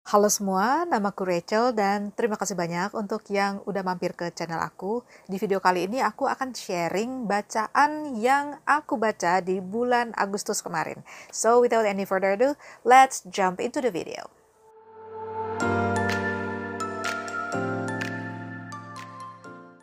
Halo semua, namaku Rachel dan terima kasih banyak untuk yang udah mampir ke channel aku. Di video kali ini aku akan sharing bacaan yang aku baca di bulan Agustus kemarin. So without any further ado, let's jump into the video.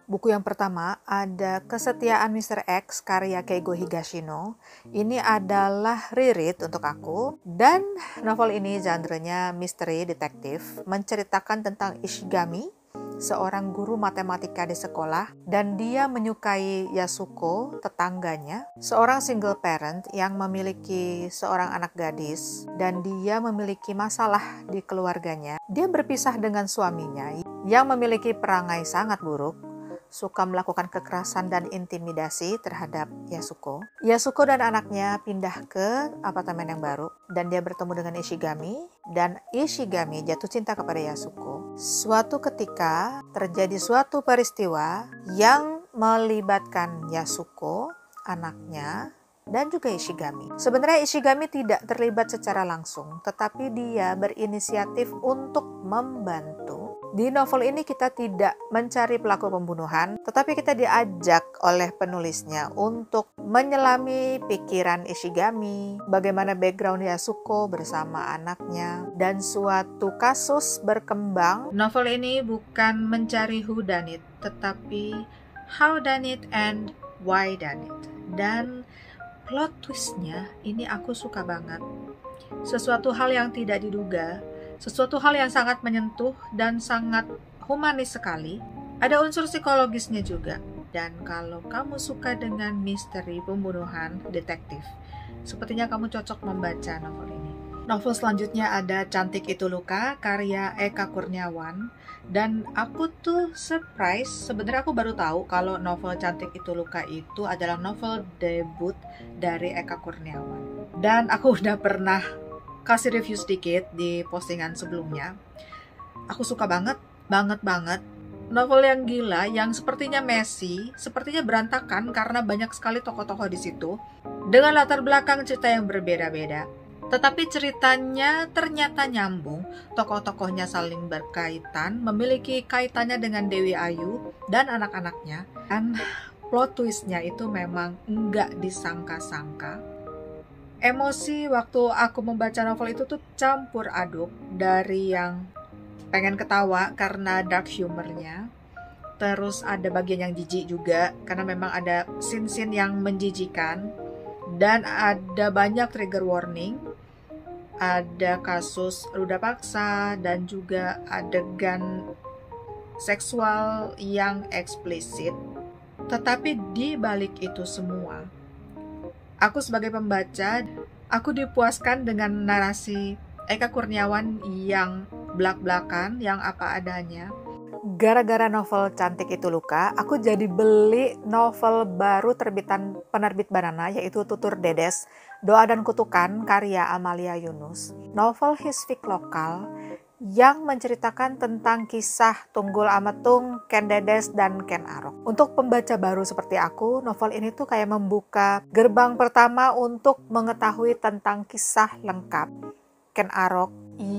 Buku yang pertama ada Kesetiaan Mr. X karya Keigo Higashino. Ini adalah reread untuk aku. Dan novel ini genrenya misteri detektif, menceritakan tentang Ishigami, seorang guru matematika di sekolah, dan dia menyukai Yasuko, tetangganya, seorang single parent yang memiliki seorang anak gadis, dan dia memiliki masalah di keluarganya. Dia berpisah dengan suaminya yang memiliki perangai sangat buruk, suka melakukan kekerasan dan intimidasi terhadap Yasuko. Yasuko dan anaknya pindah ke apartemen yang baru dan dia bertemu dengan Ishigami dan Ishigami jatuh cinta kepada Yasuko. Suatu ketika terjadi suatu peristiwa yang melibatkan Yasuko, anaknya, dan juga Ishigami. Sebenarnya Ishigami tidak terlibat secara langsung, tetapi dia berinisiatif untuk membantu. Di novel ini kita tidak mencari pelaku pembunuhan, tetapi kita diajak oleh penulisnya untuk menyelami pikiran Ishigami, bagaimana background Yasuko bersama anaknya, dan suatu kasus berkembang. Novel ini bukan mencari who done it, tetapi how done it and why done it. Dan plot twistnya ini aku suka banget. Sesuatu hal yang tidak diduga, sesuatu hal yang sangat menyentuh dan sangat humanis sekali. Ada unsur psikologisnya juga. Dan kalau kamu suka dengan misteri pembunuhan detektif, sepertinya kamu cocok membaca novel ini. Novel selanjutnya ada Cantik Itu Luka karya Eka Kurniawan. Dan aku tuh surprise, sebenarnya aku baru tahu kalau novel Cantik Itu Luka itu adalah novel debut dari Eka Kurniawan. Dan aku udah pernah kasih review sedikit di postingan sebelumnya. Aku suka banget. Novel yang gila, yang sepertinya messy, sepertinya berantakan karena banyak sekali tokoh-tokoh di situ. Dengan latar belakang cerita yang berbeda-beda. Tetapi ceritanya ternyata nyambung, tokoh-tokohnya saling berkaitan, memiliki kaitannya dengan Dewi Ayu dan anak-anaknya. Dan plot twistnya itu memang nggak disangka-sangka. Emosi waktu aku membaca novel itu tuh campur aduk, dari yang pengen ketawa karena dark humornya, terus ada bagian yang jijik juga karena memang ada scene-scene yang menjijikan, dan ada banyak trigger warning, ada kasus ruda paksa, dan juga adegan seksual yang eksplisit. Tetapi di balik itu semua, aku sebagai pembaca, aku dipuaskan dengan narasi Eka Kurniawan yang blak-blakan, yang apa adanya. Gara-gara novel Cantik Itu Luka, aku jadi beli novel baru terbitan penerbit Banana, yaitu Tutur Dedes, Doa dan Kutukan karya Amalia Yunus. Novel hisfic lokal yang menceritakan tentang kisah Tunggul Ametung, Ken Dedes, dan Ken Arok. Untuk pembaca baru seperti aku, novel ini tuh kayak membuka gerbang pertama untuk mengetahui tentang kisah lengkap Ken Arok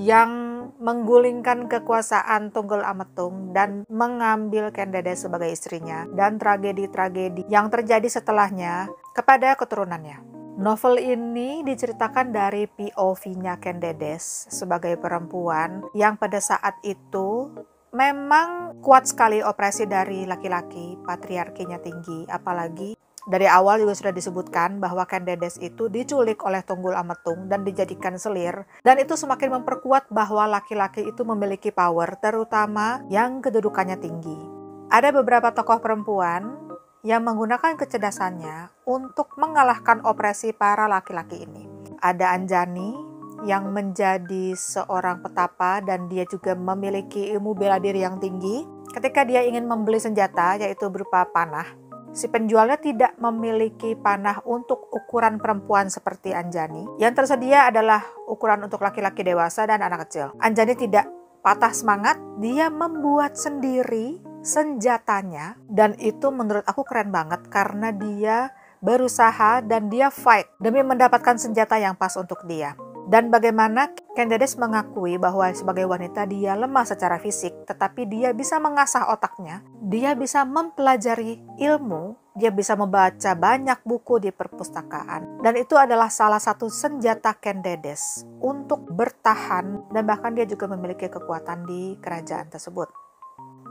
yang menggulingkan kekuasaan Tunggul Ametung dan mengambil Ken Dedes sebagai istrinya, dan tragedi-tragedi yang terjadi setelahnya kepada keturunannya. Novel ini diceritakan dari POV-nya Ken Dedes sebagai perempuan yang pada saat itu memang kuat sekali opresi dari laki-laki, patriarkinya tinggi, apalagi dari awal juga sudah disebutkan bahwa Ken Dedes itu diculik oleh Tunggul Ametung dan dijadikan selir, dan itu semakin memperkuat bahwa laki-laki itu memiliki power, terutama yang kedudukannya tinggi. Ada beberapa tokoh perempuan yang menggunakan kecerdasannya untuk mengalahkan opresi para laki-laki ini. Ada Anjani yang menjadi seorang petapa dan dia juga memiliki ilmu bela diri yang tinggi. Ketika dia ingin membeli senjata, yaitu berupa panah, si penjualnya tidak memiliki panah untuk ukuran perempuan seperti Anjani. Yang tersedia adalah ukuran untuk laki-laki dewasa dan anak kecil. Anjani tidak patah semangat, dia membuat sendiri senjatanya, dan itu menurut aku keren banget karena dia berusaha dan dia fight demi mendapatkan senjata yang pas untuk dia. Dan bagaimana Candidates mengakui bahwa sebagai wanita dia lemah secara fisik, tetapi dia bisa mengasah otaknya, dia bisa mempelajari ilmu, dia bisa membaca banyak buku di perpustakaan. Dan itu adalah salah satu senjata Candidates untuk bertahan, dan bahkan dia juga memiliki kekuatan di kerajaan tersebut.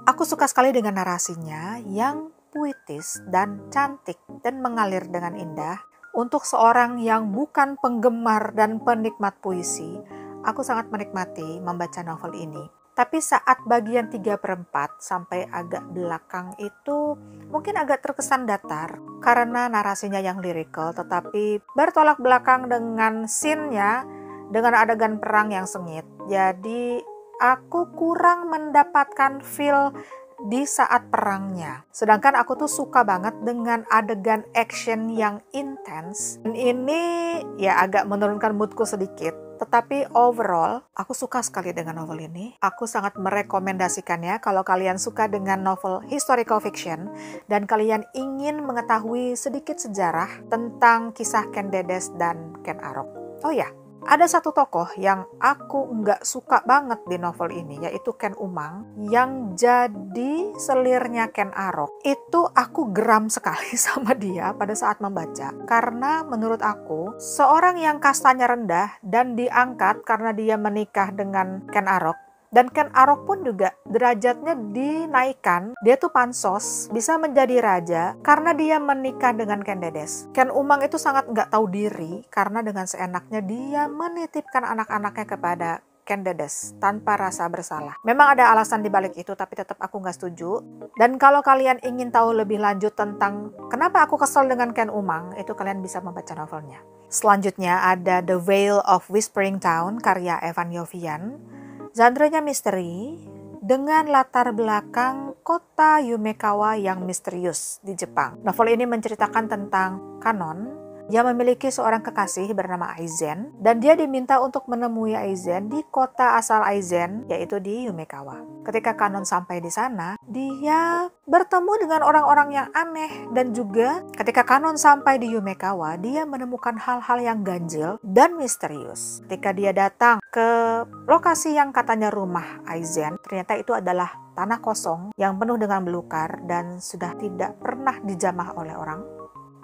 Aku suka sekali dengan narasinya yang puitis dan cantik dan mengalir dengan indah. Untuk seorang yang bukan penggemar dan penikmat puisi, aku sangat menikmati membaca novel ini. Tapi saat bagian 3/4 sampai agak belakang itu mungkin agak terkesan datar karena narasinya yang lirikal, tetapi bertolak belakang dengan scene-nya, dengan adegan perang yang sengit. Jadi aku kurang mendapatkan feel di saat perangnya. Sedangkan aku tuh suka banget dengan adegan action yang intens. Dan ini ya agak menurunkan moodku sedikit. Tetapi overall, aku suka sekali dengan novel ini. Aku sangat merekomendasikannya kalau kalian suka dengan novel historical fiction dan kalian ingin mengetahui sedikit sejarah tentang kisah Candidates dan Ken Arok. Oh ya, ada satu tokoh yang aku nggak suka banget di novel ini, yaitu Ken Umang, yang jadi selirnya Ken Arok. Itu aku geram sekali sama dia pada saat membaca, karena menurut aku, seorang yang kastanya rendah dan diangkat karena dia menikah dengan Ken Arok, dan Ken Arok pun juga derajatnya dinaikkan. Dia tuh pansos, bisa menjadi raja karena dia menikah dengan Candidates. Ken Umang itu sangat nggak tahu diri karena dengan seenaknya dia menitipkan anak-anaknya kepada Candidates tanpa rasa bersalah. Memang ada alasan di balik itu, tapi tetap aku nggak setuju. Dan kalau kalian ingin tahu lebih lanjut tentang kenapa aku kesel dengan Ken Umang, itu kalian bisa membaca novelnya. Selanjutnya ada The Veil of Whispering Town karya Evan Yovian. Genrenya misteri dengan latar belakang kota Yumekawa yang misterius di Jepang. Novel ini menceritakan tentang Kanon yang memiliki seorang kekasih bernama Aizen, dan dia diminta untuk menemui Aizen di kota asal Aizen, yaitu di Yumekawa. Ketika Kanon sampai di sana, dia bertemu dengan orang-orang yang aneh, dan juga ketika Kanon sampai di Yumekawa, dia menemukan hal-hal yang ganjil dan misterius. Ketika dia datang ke lokasi yang katanya rumah Aizen, ternyata itu adalah tanah kosong yang penuh dengan belukar dan sudah tidak pernah dijamah oleh orang.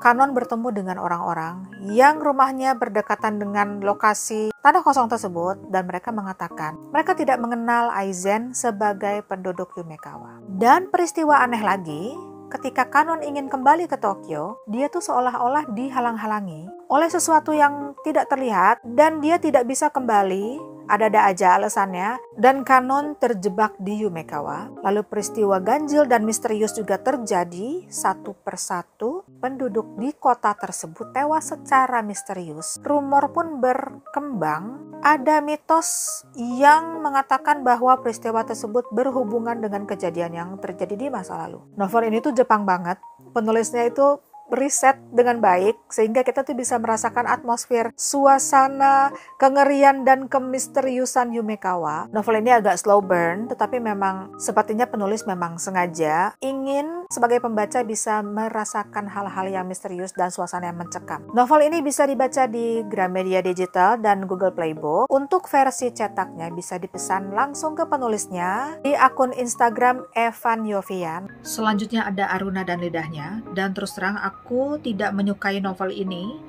Kanon bertemu dengan orang-orang yang rumahnya berdekatan dengan lokasi tanah kosong tersebut, dan mereka mengatakan mereka tidak mengenal Aizen sebagai penduduk Yumekawa. Dan peristiwa aneh lagi, ketika Kanon ingin kembali ke Tokyo, dia tuh seolah-olah dihalang-halangi oleh sesuatu yang tidak terlihat dan dia tidak bisa kembali. Ada-ada aja alasannya, dan Kanon terjebak di Yumekawa. Lalu peristiwa ganjil dan misterius juga terjadi satu persatu. Penduduk di kota tersebut tewas secara misterius. Rumor pun berkembang. Ada mitos yang mengatakan bahwa peristiwa tersebut berhubungan dengan kejadian yang terjadi di masa lalu. Novel ini tuh Jepang banget. Penulisnya itu riset dengan baik sehingga kita tuh bisa merasakan atmosfer, suasana, kengerian dan kemisteriusan Yumekawa. Novel ini agak slow burn, tetapi memang sepertinya penulis memang sengaja ingin sebagai pembaca bisa merasakan hal-hal yang misterius dan suasana yang mencekam. Novel ini bisa dibaca di Gramedia Digital dan Google Playbook. Untuk versi cetaknya bisa dipesan langsung ke penulisnya di akun Instagram Evan Yovian. Selanjutnya ada Aruna dan Lidahnya, dan terus terang aku tidak menyukai novel ini.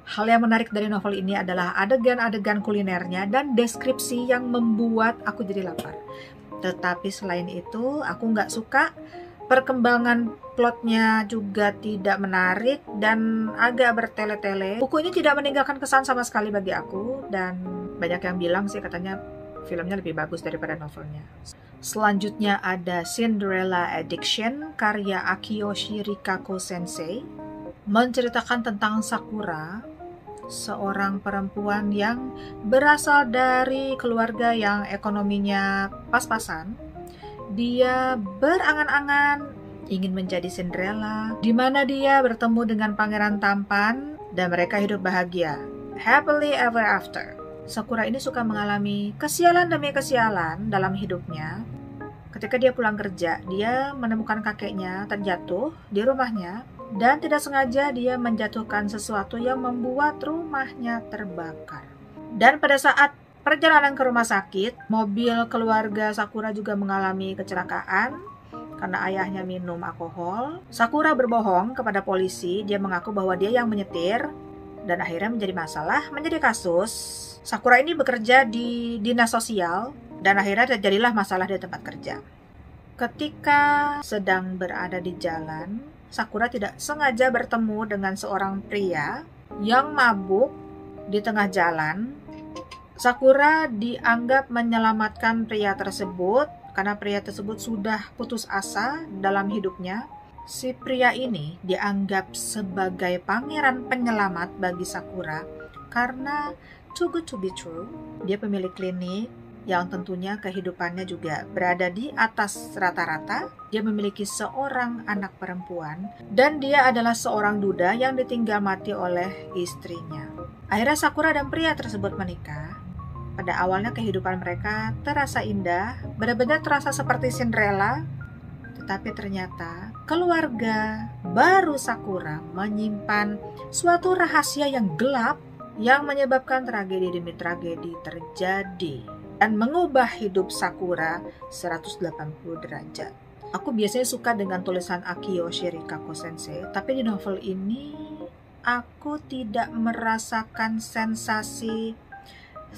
Hal yang menarik dari novel ini adalah adegan-adegan kulinernya dan deskripsi yang membuat aku jadi lapar. Tetapi selain itu, aku nggak suka perkembangan plotnya juga tidak menarik dan agak bertele-tele. Buku ini tidak meninggalkan kesan sama sekali bagi aku, dan banyak yang bilang sih katanya filmnya lebih bagus daripada novelnya. Selanjutnya ada Cinderella Addiction karya Akiyoshi Rikako Sensei, menceritakan tentang Sakura, seorang perempuan yang berasal dari keluarga yang ekonominya pas-pasan. Dia berangan-angan ingin menjadi Cinderella, di mana dia bertemu dengan pangeran tampan dan mereka hidup bahagia, happily ever after. Sakura ini suka mengalami kesialan demi kesialan dalam hidupnya. Ketika dia pulang kerja, dia menemukan kakeknya terjatuh di rumahnya dan tidak sengaja dia menjatuhkan sesuatu yang membuat rumahnya terbakar. Dan pada saat perjalanan ke rumah sakit, mobil keluarga Sakura juga mengalami kecelakaan karena ayahnya minum alkohol. Sakura berbohong kepada polisi, dia mengaku bahwa dia yang menyetir, dan akhirnya menjadi masalah, menjadi kasus. Sakura ini bekerja di dinas sosial, dan akhirnya terjadilah masalah di tempat kerja. Ketika sedang berada di jalan, Sakura tidak sengaja bertemu dengan seorang pria yang mabuk di tengah jalan. Sakura dianggap menyelamatkan pria tersebut karena pria tersebut sudah putus asa dalam hidupnya. Si pria ini dianggap sebagai pangeran penyelamat bagi Sakura karena too good to be true, dia pemilik klinik yang tentunya kehidupannya juga berada di atas rata-rata. Dia memiliki seorang anak perempuan dan dia adalah seorang duda yang ditinggal mati oleh istrinya. Akhirnya Sakura dan pria tersebut menikah. Pada awalnya kehidupan mereka terasa indah, benar-benar terasa seperti Cinderella. Tetapi ternyata keluarga baru Sakura menyimpan suatu rahasia yang gelap yang menyebabkan tragedi demi tragedi terjadi dan mengubah hidup Sakura 180 derajat. Aku biasanya suka dengan tulisan Akio Shirikako Sensei, tapi di novel ini aku tidak merasakan sensasi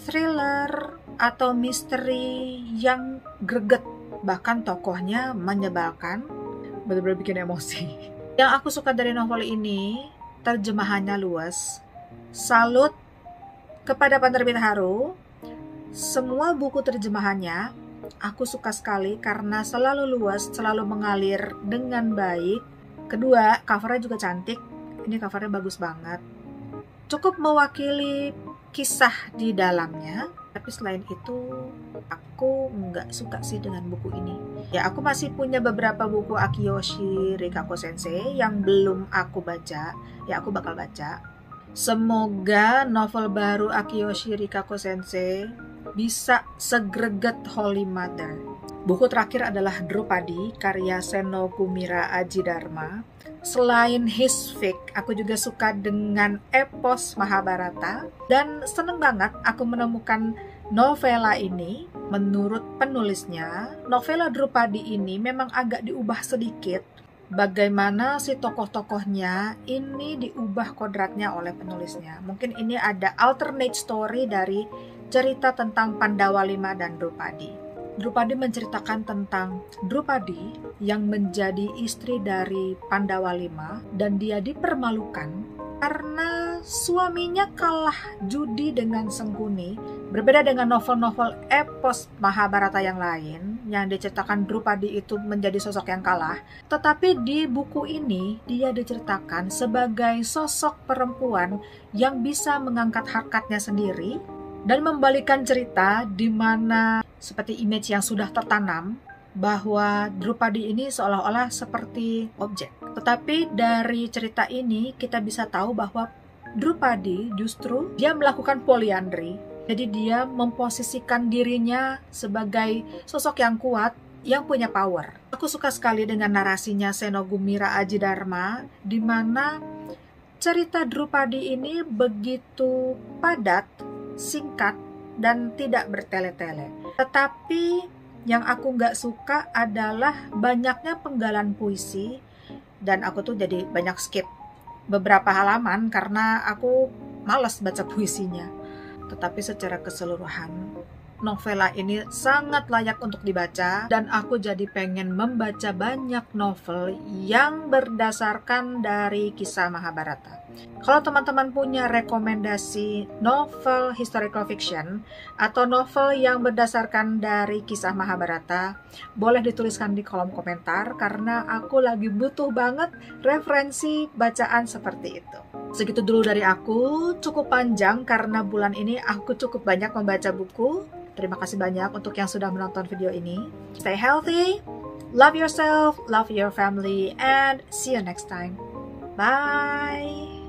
thriller atau misteri yang greget. Bahkan tokohnya menyebalkan, benar-benar bikin emosi. Yang aku suka dari novel ini, terjemahannya luas. Salut kepada penerbit Haru. Semua buku terjemahannya aku suka sekali karena selalu luas, selalu mengalir dengan baik. Kedua, covernya juga cantik. Ini covernya bagus banget. Cukup mewakili kisah di dalamnya. Tapi selain itu, aku nggak suka sih dengan buku ini. Ya, aku masih punya beberapa buku Akiyoshi Rikako Sensei yang belum aku baca. Ya, aku bakal baca. Semoga novel baru Akiyoshi Rikako Sensei bisa segreget Holy Mother. Buku terakhir adalah Drupadi, karya Seno Kumira Ajidharma. Selain his fic, aku juga suka dengan epos Mahabharata. Dan seneng banget aku menemukan novela ini. Menurut penulisnya, novela Drupadi ini memang agak diubah sedikit. Bagaimana si tokoh-tokohnya ini diubah kodratnya oleh penulisnya. Mungkin ini ada alternate story dari cerita tentang Pandawa 5 dan Drupadi. Drupadi menceritakan tentang Drupadi yang menjadi istri dari Pandawa 5 dan dia dipermalukan karena suaminya kalah judi dengan Sengkuni. Berbeda dengan novel-novel epos Mahabharata yang lain yang diceritakan Drupadi itu menjadi sosok yang kalah, tetapi di buku ini dia diceritakan sebagai sosok perempuan yang bisa mengangkat harkatnya sendiri dan membalikan cerita di mana seperti image yang sudah tertanam bahwa Drupadi ini seolah-olah seperti objek. Tetapi dari cerita ini kita bisa tahu bahwa Drupadi justru dia melakukan polyandry. Jadi dia memposisikan dirinya sebagai sosok yang kuat, yang punya power. Aku suka sekali dengan narasinya Seno Kumira Ajidharma, di mana cerita Drupadi ini begitu padat, singkat, dan tidak bertele-tele. Tetapi yang aku nggak suka adalah banyaknya penggalan puisi, dan aku tuh jadi banyak skip beberapa halaman karena aku malas baca puisinya. Tetapi secara keseluruhan, novela ini sangat layak untuk dibaca dan aku jadi pengen membaca banyak novel yang berdasarkan dari kisah Mahabharata. Kalau teman-teman punya rekomendasi novel historical fiction atau novel yang berdasarkan dari kisah Mahabharata, boleh dituliskan di kolom komentar karena aku lagi butuh banget referensi bacaan seperti itu. Segitu dulu dari aku, cukup panjang karena bulan ini aku cukup banyak membaca buku. Terima kasih banyak untuk yang sudah menonton video ini. Stay healthy, love yourself, love your family, and see you next time. Bye!